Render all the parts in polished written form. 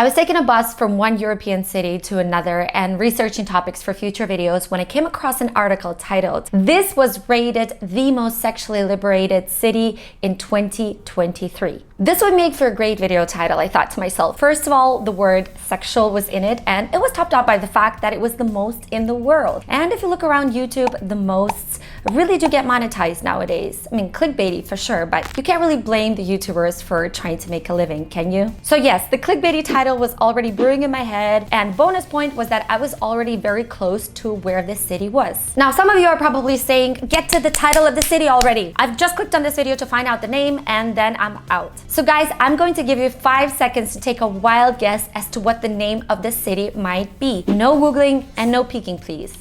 I was taking a bus from one European city to another and researching topics for future videos when I came across an article titled, "This was rated the most sexually liberated city in 2023. This would make for a great video title, I thought to myself. First of all, the word sexual was in it, and it was topped up by the fact that it was the most in the world. And if you look around YouTube, the mosts really do get monetized nowadays. I mean, clickbaity for sure, but you can't really blame the YouTubers for trying to make a living, can you? So yes, the clickbaity title was already brewing in my head, and bonus point was that I was already very close to where this city was. Now, some of you are probably saying, get to the title of the city already. I've just clicked on this video to find out the name, and then I'm out. So guys, I'm going to give you 5 seconds to take a wild guess as to what the name of the city might be. No Googling and no peeking, please.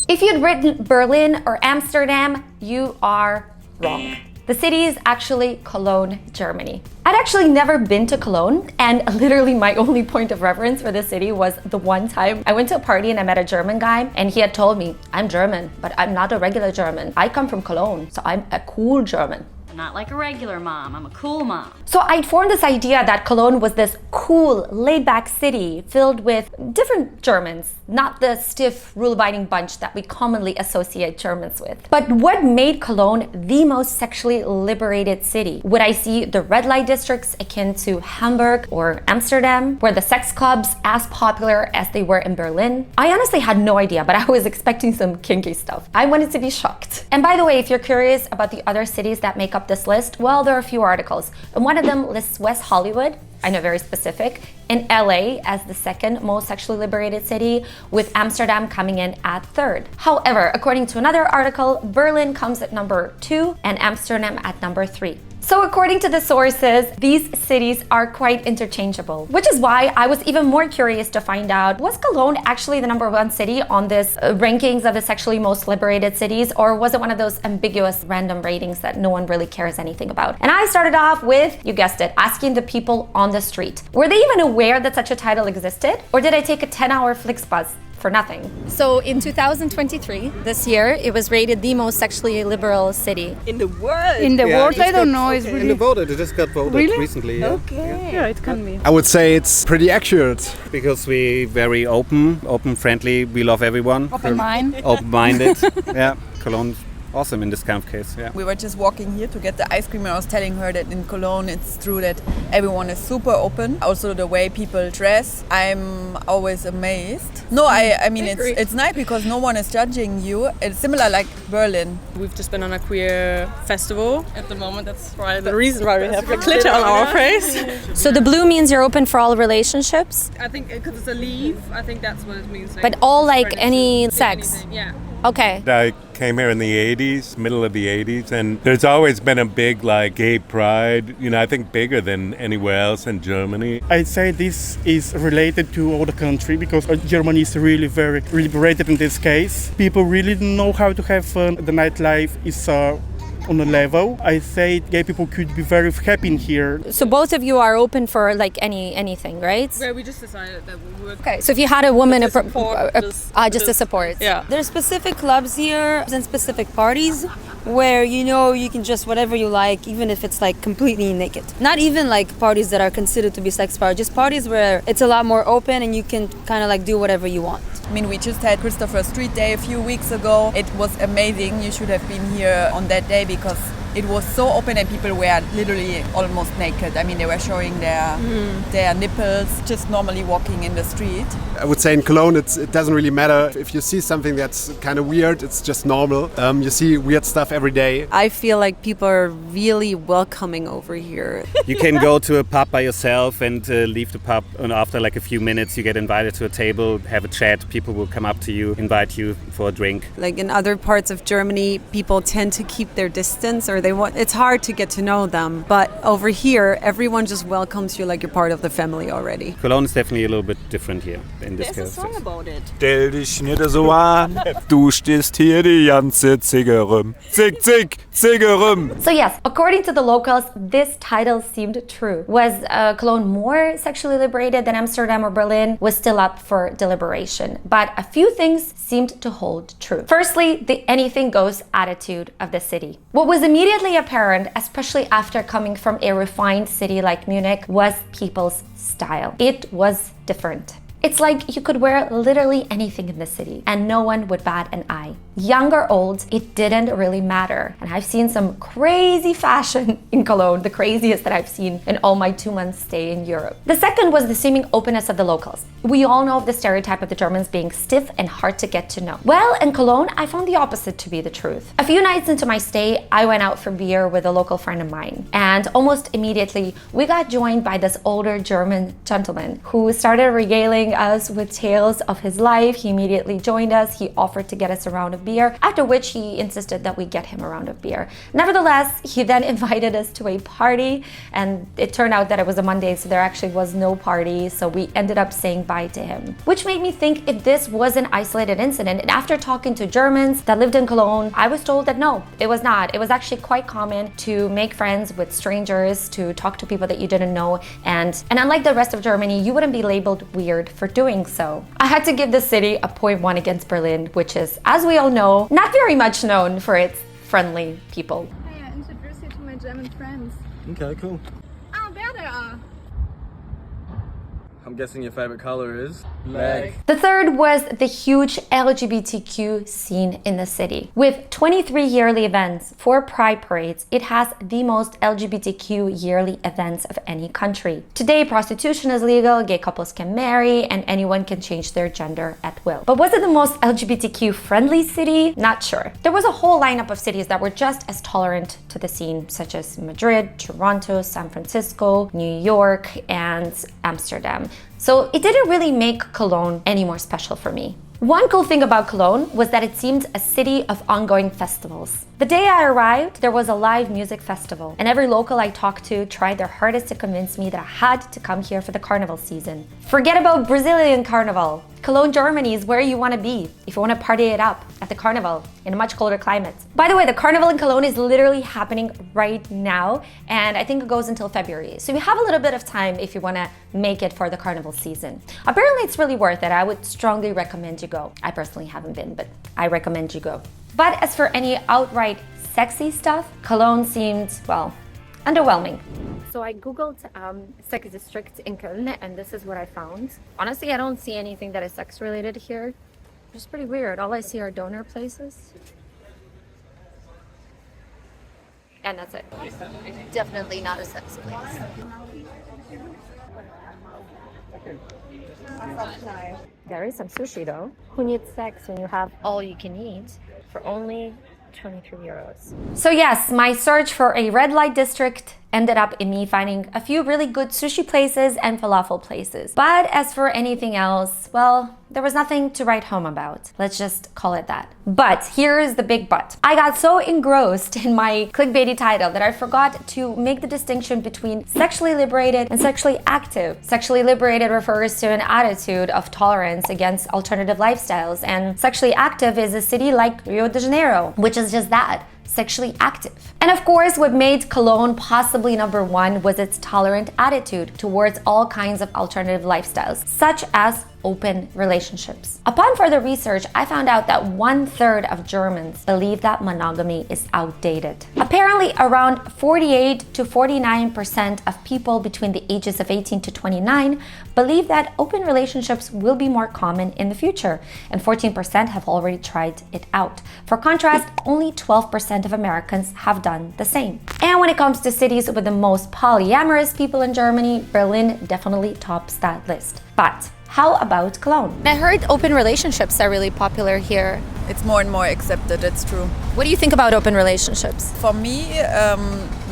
If you'd written Berlin or Amsterdam, you are wrong. The city is actually Cologne, Germany. I'd actually never been to Cologne, and literally my only point of reference for the city was the one time I went to a party and I met a German guy, and he had told me, I'm German, but I'm not a regular German. I come from Cologne, so I'm a cool German. Not like a regular mom, I'm a cool mom. So I'd formed this idea that Cologne was this cool, laid-back city filled with different Germans, not the stiff, rule-abiding bunch that we commonly associate Germans with. But what made Cologne the most sexually liberated city? Would I see the red light districts akin to Hamburg or Amsterdam? Were the sex clubs as popular as they were in Berlin? I honestly had no idea, but I was expecting some kinky stuff. I wanted to be shocked. And by the way, if you're curious about the other cities that make up this list, well, there are a few articles, and one of them lists West Hollywood, I know, very specific, in LA as the second most sexually liberated city, with Amsterdam coming in at third. However, according to another article, Berlin comes at number 2 and Amsterdam at number 3. So according to the sources, these cities are quite interchangeable, which is why I was even more curious to find out, was Cologne actually the number 1 city on this rankings of the sexually most liberated cities, or was it one of those ambiguous random ratings that no one really cares anything about? And I started off with, you guessed it, asking the people on the street. Were they even aware that such a title existed? Or did I take a 10-hour Flixbus for nothing? So in 2023, this year, it was rated the most sexually liberal city. In the world? In the world, I don't know. It's okay. really... In the world, it just got voted Really? recently. Okay. Yeah, it can be. I would say it's pretty accurate. Because we very open, friendly, we love everyone. Open-minded. Open-minded. Yeah, Cologne. Awesome in this kind of case, yeah. We were just walking here to get the ice cream, and I was telling her that in Cologne it's true that everyone is super open. Also the way people dress, I'm always amazed. No, I mean it's nice because no one is judging you. It's similar like Berlin. We've just been on a queer festival. At the moment, that's probably the reason why we have the glitter on our face. So the blue means you're open for all relationships? I think because it's a leaf, I think that's what it means. But all like any sex? Anything, yeah. Okay. I came here in the 80s, middle of the 80s, and there's always been a big gay pride, I think bigger than anywhere else in Germany. I'd say this is related to all the country because Germany is really very liberated in this case. People really know how to have fun. The nightlife is on a level. I say gay people could be very happy in here. So both of you are open for like anything, right? Yeah, we just decided that we would. Okay, so if you had a woman, just to support. Yeah. There's specific clubs here and specific parties where you can dress whatever you like, even if it's like completely naked. Not even like parties that are considered to be sex parties, just parties where it's a lot more open and you can kind of like do whatever you want. I mean, we just had Christopher Street Day a few weeks ago. It was amazing. You should have been here on that day because it was so open and people were literally almost naked. I mean, they were showing their nipples, just normally walking in the street. I would say in Cologne, it doesn't really matter. If you see something that's kind of weird, it's just normal. You see weird stuff every day. I feel like people are really welcoming over here. You can go to a pub by yourself and leave the pub, and after like a few minutes you get invited to a table, have a chat, people will come up to you, invite you for a drink. Like in other parts of Germany, people tend to keep their distance, or it's hard to get to know them. But over here, everyone just welcomes you like you're part of the family already. Cologne is definitely a little bit different here in this case. There's a song about it. Stell dich nicht so an, du stehst hier die ganze Zigge rum. Zig, zig, Zigge rum. So yes, according to the locals, this title seemed true. Was Cologne more sexually liberated than Amsterdam or Berlin? Was still up for deliberation. But a few things seemed to hold true. Firstly, the anything goes attitude of the city. What was immediately immediately apparent, especially after coming from a refined city like Munich, was people's style. It was different. It's like you could wear literally anything in the city and no one would bat an eye. Young or old, it didn't really matter. And I've seen some crazy fashion in Cologne, the craziest that I've seen in all my 2-month stay in Europe. The second was the seeming openness of the locals. We all know of the stereotype of the Germans being stiff and hard to get to know. Well, in Cologne, I found the opposite to be the truth. A few nights into my stay, I went out for beer with a local friend of mine. And almost immediately, we got joined by this older German gentleman who started regaling us with tales of his life. He immediately joined us. He offered to get us a round of beer, after which he insisted that we get him a round of beer. Nevertheless, he then invited us to a party, and it turned out that it was a Monday, so there actually was no party, so we ended up saying bye to him. Which made me think if this was an isolated incident, and after talking to Germans that lived in Cologne, I was told that no, it was not. It was actually quite common to make friends with strangers, to talk to people that you didn't know, and unlike the rest of Germany, you wouldn't be labeled weird for doing so. I had to give the city a 0.1 against Berlin, which is, as we all know, not very much known for its friendly people. Hey, I introduce you to my German friends. Okay, cool. Ah, there they are. I'm guessing your favorite color is black. The third was the huge LGBTQ scene in the city. With 23 yearly events, 4 pride parades, it has the most LGBTQ yearly events of any country. Today, prostitution is legal, gay couples can marry, and anyone can change their gender at will. But was it the most LGBTQ friendly city? Not sure. There was a whole lineup of cities that were just as tolerant to the scene, such as Madrid, Toronto, San Francisco, New York, and Amsterdam. So it didn't really make Cologne any more special for me. One cool thing about Cologne was that it seemed a city of ongoing festivals. The day I arrived, there was a live music festival, and every local I talked to tried their hardest to convince me that I had to come here for the Carnival season. Forget about Brazilian Carnival. Cologne, Germany is where you want to be if you want to party it up at the Carnival in a much colder climate. By the way, the Carnival in Cologne is literally happening right now, and I think it goes until February. So you have a little bit of time if you want to make it for the Carnival season. Apparently it's really worth it. I would strongly recommend you go. I personally haven't been, but I recommend you go. But as for any outright sexy stuff, Cologne seemed, well, underwhelming. So I googled sex district in Cologne, and this is what I found. Honestly, I don't see anything that is sex related here. It's pretty weird. All I see are donor places. And that's it. Definitely not a sex place. There is some sushi though. Who needs sex when you have all you can eat for only 23 euros? So yes, my search for a red light district ended up in me finding a few really good sushi places and falafel places. But as for anything else, well, there was nothing to write home about. Let's just call it that. But here is the big but. I got so engrossed in my clickbaity title that I forgot to make the distinction between sexually liberated and sexually active. Sexually liberated refers to an attitude of tolerance against alternative lifestyles, and sexually active is a city like Rio de Janeiro, which is just that. Sexually active. And of course, what made Cologne possibly number one was its tolerant attitude towards all kinds of alternative lifestyles, such as open relationships. Upon further research, I found out that 1/3 of Germans believe that monogamy is outdated. Apparently, around 48 to 49% of people between the ages of 18 to 29 believe that open relationships will be more common in the future, and 14% have already tried it out. For contrast, only 12% of Americans have done the same. And when it comes to cities with the most polyamorous people in Germany, Berlin definitely tops that list. But how about Cologne? I heard open relationships are really popular here. It's more and more accepted, it's true. What do you think about open relationships? For me,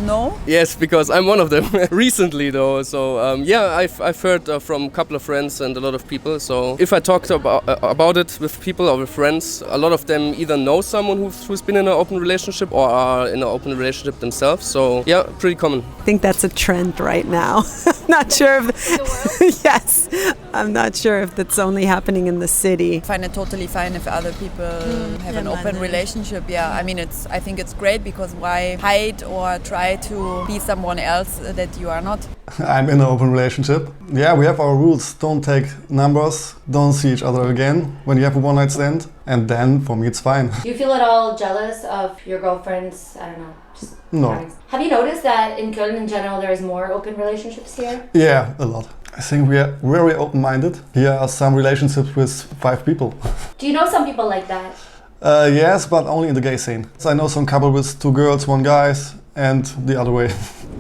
no. Yes, because I'm one of them recently though. So yeah, I've heard from a couple of friends and a lot of people. So if I talked about it with people or with friends, a lot of them either know someone who's been in an open relationship or are in an open relationship themselves. So yeah, pretty common. I think that's a trend right now. Not sure if yes, I'm not sure if that's only happening in the city. I find it totally fine if other people have an open relationship. Yeah, I mean, I think it's great because why hide or try to be someone else that you are not? I'm in an open relationship. Yeah, we have our rules. Don't take numbers. don't see each other again when you have a one-night stand, and then for me it's fine. Do you feel at all jealous of your girlfriends? I don't know. No. Have you noticed that in Cologne in general there is more open relationships here? Yeah, a lot. I think we are very open-minded. Here are some relationships with 5 people. Do you know some people like that? Yes, but only in the gay scene. So I know some couple with 2 girls, 1 guy, and the other way.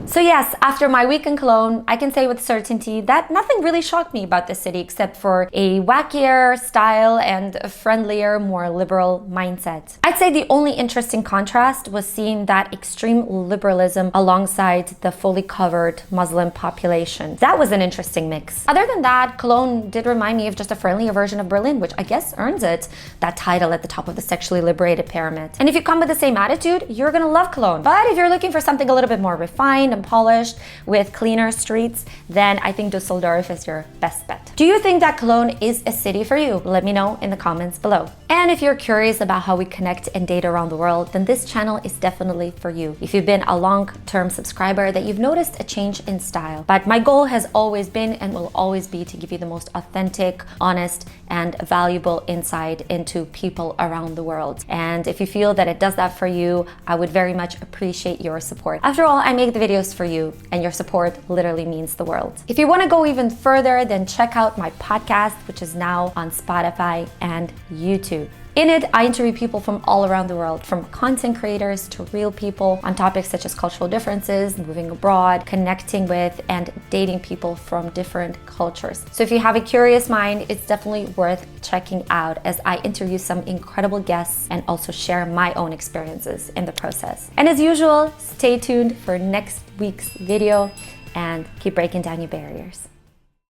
So yes, after my week in Cologne, I can say with certainty that nothing really shocked me about the city except for a wackier style and a friendlier, more liberal mindset. I'd say the only interesting contrast was seeing that extreme liberalism alongside the fully covered Muslim population. That was an interesting mix. Other than that, Cologne did remind me of just a friendlier version of Berlin, which I guess earns it that title at the top of the sexually liberated pyramid. And if you come with the same attitude, you're gonna love Cologne. But if you're looking for something a little bit more refined and polished with cleaner streets, then I think Düsseldorf is your best bet. Do you think that Cologne is a city for you? Let me know in the comments below. And if you're curious about how we connect and date around the world, then this channel is definitely for you. If you've been a long-term subscriber, that you've noticed a change in style. But my goal has always been and will always be to give you the most authentic, honest, and valuable insight into people around the world. And if you feel that it does that for you, I would very much appreciate your support. After all, I make the videos for you, and your support literally means the world. If you want to go even further, then check out my podcast, which is now on Spotify and YouTube. In it, I interview people from all around the world, from content creators to real people on topics such as cultural differences, moving abroad, connecting with and dating people from different cultures. So if you have a curious mind, it's definitely worth checking out as I interview some incredible guests and also share my own experiences in the process. And as usual, stay tuned for next week's video and keep breaking down your barriers.